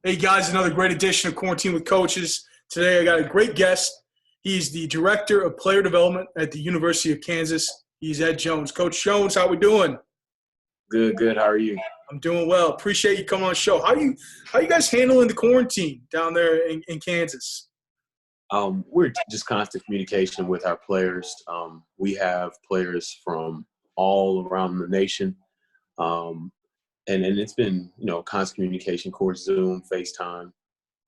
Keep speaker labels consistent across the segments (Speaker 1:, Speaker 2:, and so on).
Speaker 1: Hey guys, another great edition of Quarantine with Coaches. Today I got a great guest. He's the Director of Player Development at the University of Kansas. He's Ed Jones. Coach Jones, how we doing?
Speaker 2: Good, good. How are you?
Speaker 1: I'm doing well. Appreciate you coming on the show. How you guys handling the quarantine down there in Kansas?
Speaker 2: We're just constant communication with our players. We have players from all around the nation, um, and it's been constant communication, course Zoom, FaceTime.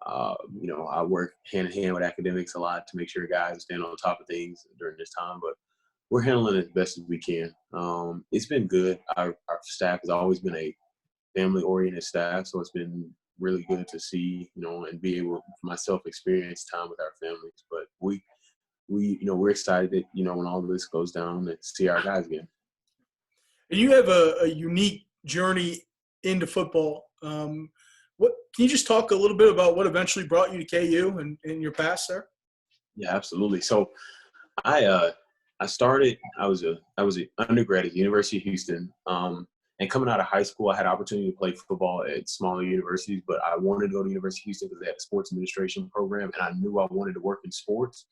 Speaker 2: I work hand in hand with academics a lot to make sure guys stand on top of things during this time, but we're handling it as best as we can. It's been good. Our staff has always been a family-oriented staff, so it's been really good to see, and be able for myself experience time with our families. But we're excited that when all of this goes down to see our guys again.
Speaker 1: You have a unique journey into football. What can you just talk a little bit about what eventually brought you to KU and your past there?
Speaker 2: Yeah, absolutely. So I started. I was an undergrad at the University of Houston. And coming out of high school, I had an opportunity to play football at smaller universities, but I wanted to go to University of Houston because they had a sports administration program, and I knew I wanted to work in sports.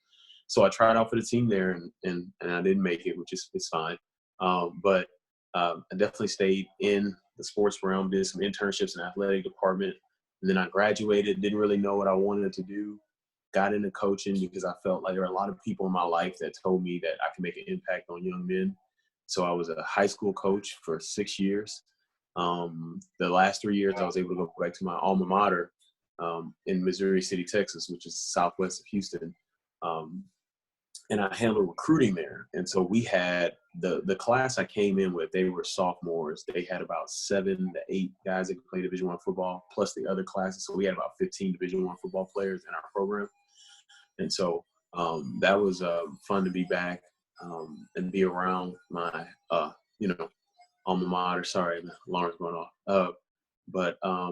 Speaker 2: So I tried out for the team there, and I didn't make it, which is fine. But I definitely stayed in the sports realm, did some internships in the athletic department, and then I graduated, didn't really know what I wanted to do, got into coaching because I felt like there were a lot of people in my life that told me that I can make an impact on young men. So I was a high school coach for 6 years. The last 3 years, I was able to go back to my alma mater in Missouri City, Texas, which is southwest of Houston. And I handled recruiting there. And so we had the class I came in with, they were sophomores. They had about 7 to 8 guys that could play Division I football, plus the other classes. So we had about 15 Division I football players in our program. And so that was fun to be back and be around my, alma mater. Sorry, the alarm's going off. But I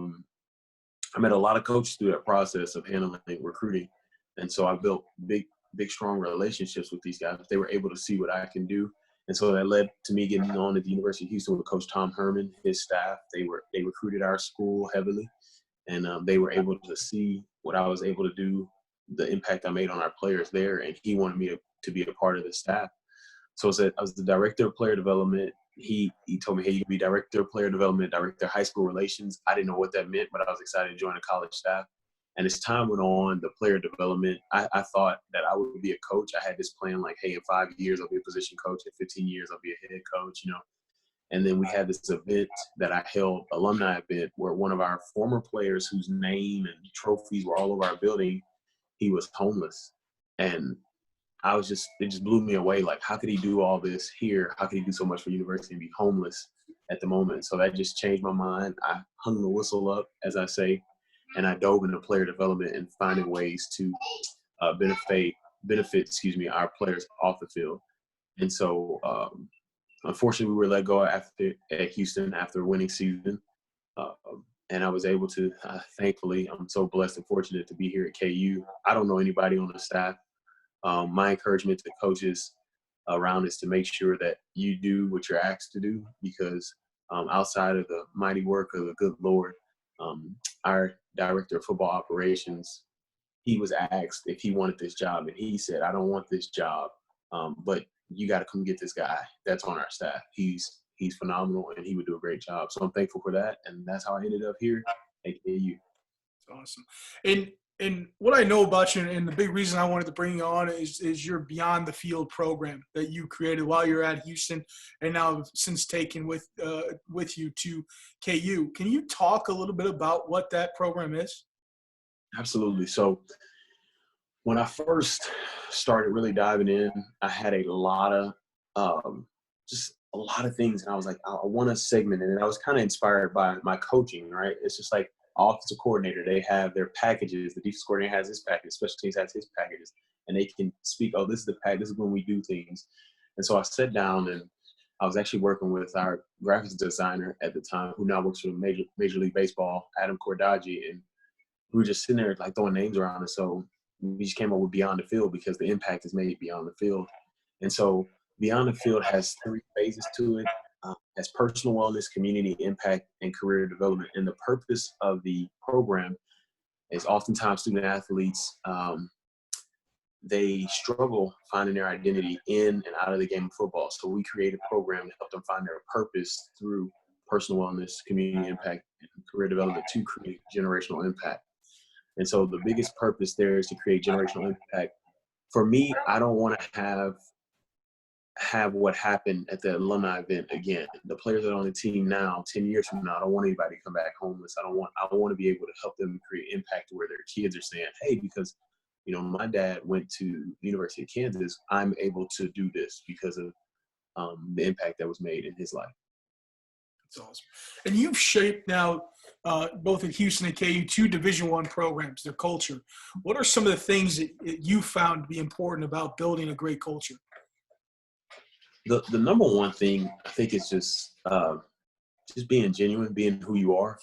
Speaker 2: met a lot of coaches through that process of handling recruiting. And so I built big, strong relationships with these guys. They were able to see what I can do. And so that led to me getting on at the University of Houston with Coach Tom Herman, his staff. They recruited our school heavily, and they were able to see what I was able to do, the impact I made on our players there, and he wanted me to be a part of the staff. So I was the director of player development. He told me, hey, you can be director of player development, director of high school relations. I didn't know what that meant, but I was excited to join the college staff. And as time went on, the player development, I thought that I would be a coach. I had this plan like, hey, in 5 years, I'll be a position coach. In 15 years, I'll be a head coach, And then we had this event that I held, alumni event, where one of our former players whose name and trophies were all over our building, he was homeless. And it just blew me away. Like, how could he do all this here? How could he do so much for university and be homeless at the moment? So that just changed my mind. I hung the whistle up, as I say, and I dove into player development and finding ways to benefit, our players off the field. And so, unfortunately, we were let go at Houston after a winning season. And I was able to, thankfully, I'm so blessed and fortunate to be here at KU. I don't know anybody on the staff. My encouragement to coaches around is to make sure that you do what you're asked to do, because outside of the mighty work of the good Lord, our director of football operations, he was asked if he wanted this job, and he said, I don't want this job, but you got to come get this guy that's on our staff. He's phenomenal, and he would do a great job. So I'm thankful for that, and that's how I ended up here at KU.
Speaker 1: Awesome. And what I know about you, and the big reason I wanted to bring you on is your Beyond the Field program that you created while you're at Houston, and now since taken with you to KU. Can you talk a little bit about what that program is?
Speaker 2: Absolutely. So when I first started really diving in, I had a lot of things, and I was like, I want to segment it. And I was kind of inspired by my coaching, right? It's just like offensive coordinator, they have their packages. The defensive coordinator has his package, special teams has his packages, and they can speak, oh, this is the pack, this is when we do things. And so I sat down, and I was actually working with our graphics designer at the time, who now works for Major League Baseball, Adam Cordaji, and we were just sitting there like throwing names around. And so we just came up with Beyond the Field because the impact is made beyond the field. And so Beyond the Field has 3 phases to it. As personal wellness, community impact, and career development. And the purpose of the program is oftentimes student athletes, they struggle finding their identity in and out of the game of football. So we create a program to help them find their purpose through personal wellness, community impact, and career development to create generational impact. And so the biggest purpose there is to create generational impact. For me, I don't want to have what happened at the alumni event again. The players that are on the team now, 10 years from now, I don't want anybody to come back homeless. I want to be able to help them create impact where their kids are saying, hey, because my dad went to University of Kansas, I'm able to do this because of the impact that was made in his life.
Speaker 1: That's awesome. And you've shaped now, both at Houston and KU, two Division I programs, their culture. What are some of the things that you found to be important about building a great culture?
Speaker 2: The number one thing I think is just being genuine, being who you are.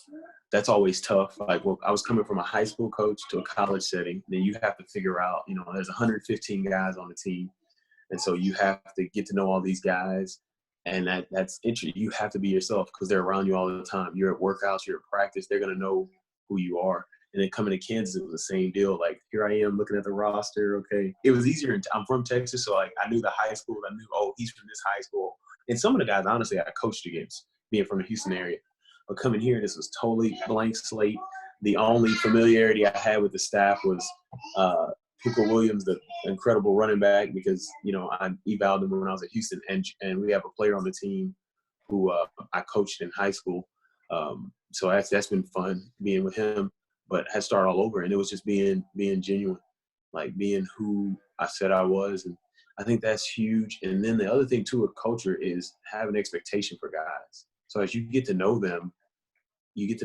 Speaker 2: That's always tough. Like, well, I was coming from a high school coach to a college setting. Then you have to figure out, there's 115 guys on the team. And so you have to get to know all these guys. And that's interesting. You have to be yourself because they're around you all the time. You're at workouts, you're at practice. They're going to know who you are. And then coming to Kansas, it was the same deal. Like, here I am looking at the roster. Okay. It was easier. I'm from Texas, so like I knew the high school. I knew, oh, he's from this high school. And some of the guys, honestly, I coached against being from the Houston area. But coming here, this was totally blank slate. The only familiarity I had with the staff was Puka Williams, the incredible running back, because, I evaled him when I was at Houston. And we have a player on the team who I coached in high school. So that's been fun being with him. But had started all over, and it was just being genuine, like being who I said I was, and I think that's huge. And then the other thing too with culture is having expectation for guys. So as you get to know them, you're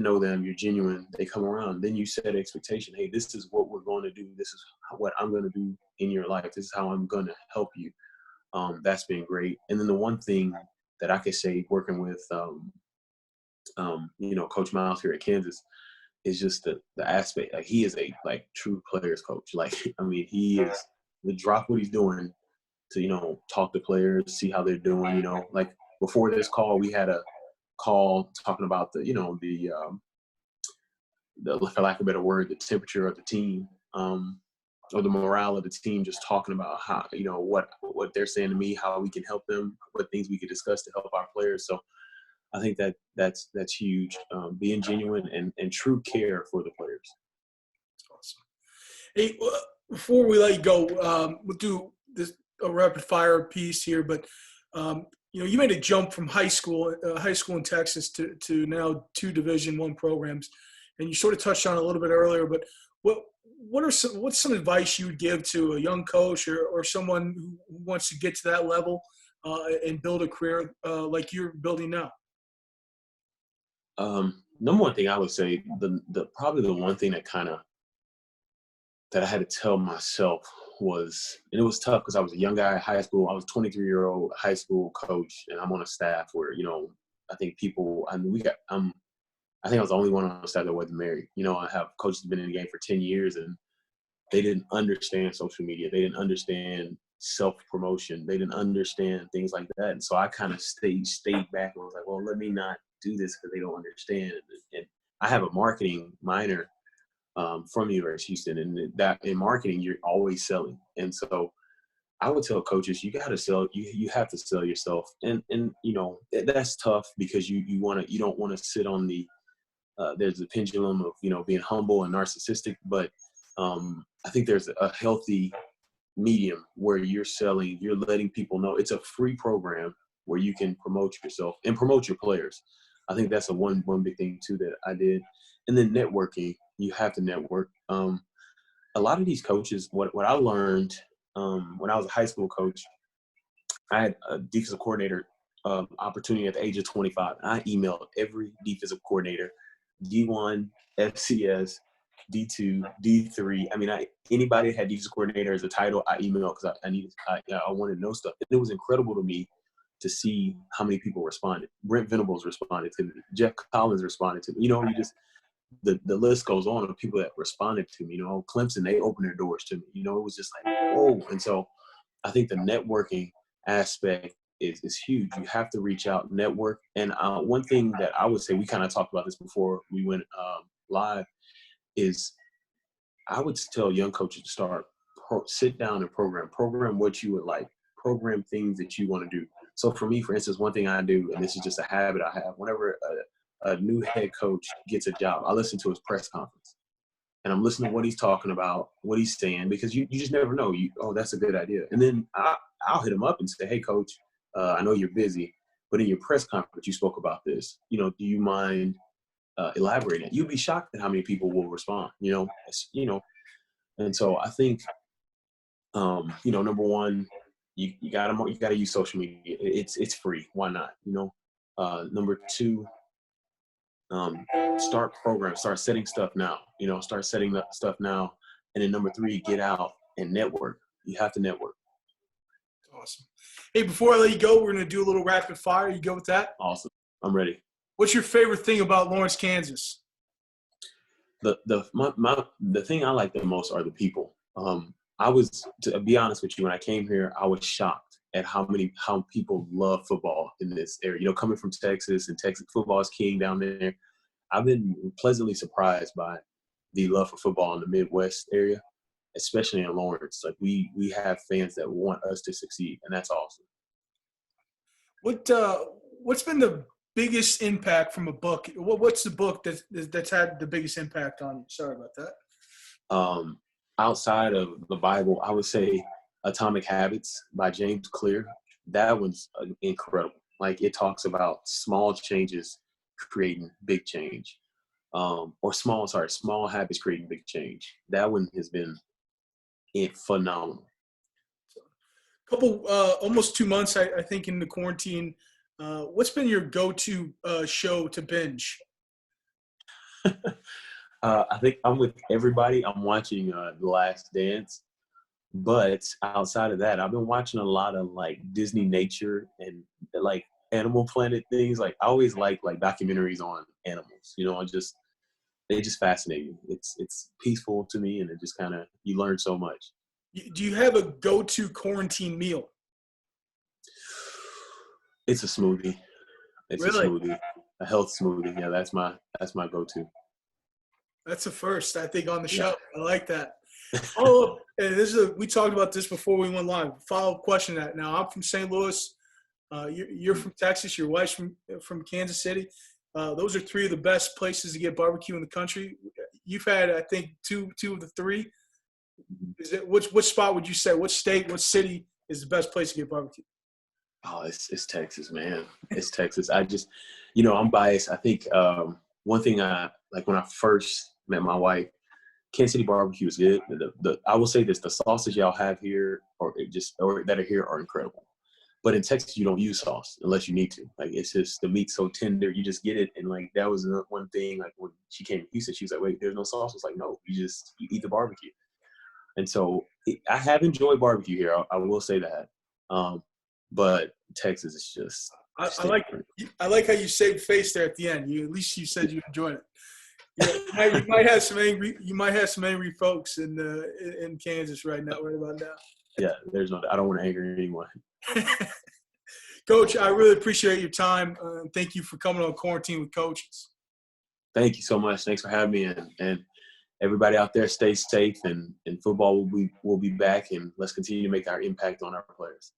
Speaker 2: genuine, they come around, then you set expectation. Hey, this is what we're going to do. This is what I'm going to do in your life. This is how I'm going to help you. That's been great. And then the one thing that I could say working with, Coach Miles here at Kansas, is just the aspect. Like, he is a true players coach. Like, I mean, he is the drop what he's doing to, talk to players, see how they're doing. Like before this call, we had a call talking about the for lack of a better word, the temperature of the team, or the morale of the team, just talking about how, what they're saying to me, how we can help them, what things we could discuss to help our players. So I think that's huge, being genuine and true care for the players.
Speaker 1: That's awesome. Hey, before we let you go, we'll do a rapid fire piece here, but you made a jump from high school in Texas to now two Division I programs, and you sort of touched on it a little bit earlier. But what's some advice you would give to a young coach or someone who wants to get to that level and build a career like you're building now?
Speaker 2: Number one thing I would say, probably the one thing that I had to tell myself was, and it was tough because I was a young guy in high school. I was 23-year-old high school coach, and I'm on a staff where, I think I think I was the only one on the staff that wasn't married. I have coaches been in the game for 10 years, and they didn't understand social media. They didn't understand self-promotion. They didn't understand things like that. And so I kind of stayed back and was like, well, let me not do this because they don't understand. And I have a marketing minor from the University of Houston, and that in marketing, you're always selling. And so I would tell coaches, you got to sell. You have to sell yourself, and that's tough because you don't want to sit on the there's a pendulum of being humble and narcissistic, but I think there's a healthy medium where you're letting people know it's a free program where you can promote yourself and promote your players. I think that's one big thing too that I did. And then networking, you have to network. A lot of these coaches, what I learned when I was a high school coach, I had a defensive coordinator opportunity at the age of 25. And I emailed every defensive coordinator, D1, FCS, D2, D3. I mean, anybody that had defensive coordinator as a title, I emailed because I wanted to know stuff. And it was incredible to me to see how many people responded. Brent Venables responded to me. Jeff Collins responded to me. The list goes on of people that responded to me. Clemson, they opened their doors to me. It was just like, whoa. And so I think the networking aspect is huge. You have to reach out, network. And one thing that I would say, we kind of talked about this before we went live, is I would tell young coaches to sit down and program what you would like, program things that you want to do. So for me, for instance, one thing I do, and this is just a habit I have, whenever a new head coach gets a job, I listen to his press conference. And I'm listening to what he's talking about, what he's saying, because you just never know. Oh, that's a good idea. And then I'll hit him up and say, hey, coach, I know you're busy, but in your press conference, you spoke about this. Do you mind elaborating? You'd be shocked at how many people will respond, And so I think, number one, you gotta use social media. It's free. Why not? Number two, start programs, start setting stuff now. Start setting up stuff now. And then number three, get out and network. You have to network.
Speaker 1: Awesome. Hey, before I let you go, we're gonna do a little rapid fire. You go with that?
Speaker 2: Awesome. I'm ready.
Speaker 1: What's your favorite thing about Lawrence, Kansas?
Speaker 2: The thing I like the most are the people. To be honest with you, when I came here, I was shocked at how people love football in this area. Coming from Texas, and Texas football is king down there. I've been pleasantly surprised by the love for football in the Midwest area, especially in Lawrence. Like we have fans that want us to succeed, and that's awesome.
Speaker 1: What's been the biggest impact from a book? What's the book that's had the biggest impact on you? Sorry about that.
Speaker 2: Outside of the Bible, I would say Atomic Habits by James Clear. That one's incredible. Like it talks about small changes creating big change, small habits creating big change. That one has been phenomenal.
Speaker 1: Almost 2 months, I think, in the quarantine. What's been your go-to show to binge?
Speaker 2: I think I'm with everybody. I'm watching The Last Dance. But outside of that, I've been watching a lot of like Disney nature and like Animal Planet things. Like I always like documentaries on animals. They just fascinate me. It's peaceful to me, and it just kind of, you learn so much.
Speaker 1: Do you have a go-to quarantine meal?
Speaker 2: It's a smoothie. It's
Speaker 1: really?
Speaker 2: A smoothie, a health smoothie. Yeah, that's my go-to.
Speaker 1: That's a first, I think, on the show. I like that. Oh, and we talked about this before we went live. Follow-up question to that. Now, I'm from St. Louis. You're from Texas. Your wife's from Kansas City. Those are three of the best places to get barbecue in the country. You've had, I think, two of the three. Which spot would you say? What state, what city is the best place to get barbecue?
Speaker 2: Oh, it's Texas, man. It's Texas. I just, I'm biased. I think one thing when I first met my wife, Kansas City barbecue is good. I will say this: the sauces y'all have here, or that are here, are incredible. But in Texas, you don't use sauce unless you need to. Like it's just the meat's so tender, you just get it. And like that was one thing. Like when she came to Houston, she was like, "Wait, there's no sauce." It's like, no, you eat the barbecue. And so I have enjoyed barbecue here. I will say that. But Texas is just.
Speaker 1: I like how you saved face there at the end. At least you said you enjoyed it. Yeah, you might have some angry folks in Kansas right about now.
Speaker 2: Yeah, I don't want to anger anyone.
Speaker 1: Coach, I really appreciate your time. Thank you for coming on Quarantine with Coaches.
Speaker 2: Thank you so much. Thanks for having me. And everybody out there, stay safe. And football will be back. And let's continue to make our impact on our players.